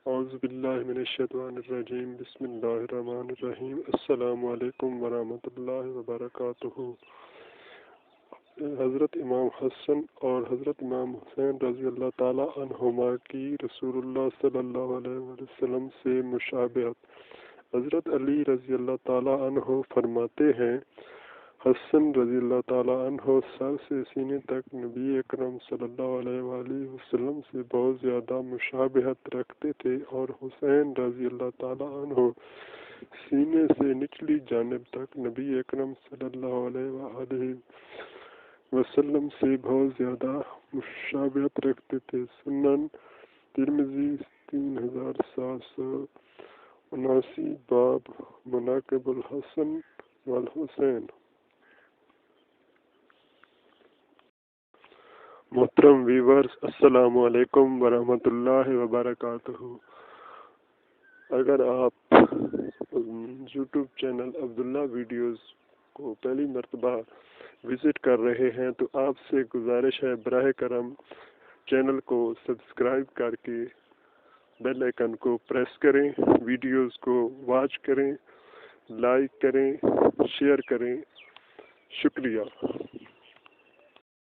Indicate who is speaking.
Speaker 1: اعوذ باللہ من الشیطان الرجیم بسم اللہ الرحمن الرحیم السلام علیکم ورحمۃ اللہ وبرکاتہ۔ حضرت امام حسن اور حضرت امام حسین رضی اللہ تعالیٰ عنہما کی رسول اللہ صلی اللہ علیہ وسلم سے مشابہت۔ حضرت علی رضی اللہ تعالیٰ عنہ فرماتے ہیں، حسن رضی اللہ تعالیٰ عنہ سر سے سینے تک نبی اکرم صلی اللہ علیہ وآلہ وسلم سے بہت زیادہ مشابہت رکھتے تھے، اور حسین رضی اللہ تعالیٰ عنہ سینے سے نچلی جانب تک نبی اکرم صلی اللہ علیہ وآلہ وسلم سے بہت زیادہ مشابہت رکھتے تھے۔ سنن ترمذی 3779، باب مناقب الحسن والحسین۔ محترم ویورز، السلام علیکم ورحمۃ اللہ وبرکاتہ۔ اگر آپ یوٹیوب چینل عبداللہ ویڈیوز کو پہلی مرتبہ وزٹ کر رہے ہیں تو آپ سے گزارش ہے، براہ کرم چینل کو سبسکرائب کر کے بیل آئیکن کو پریس کریں، ویڈیوز کو واچ کریں، لائک کریں، شیئر کریں۔ شکریہ۔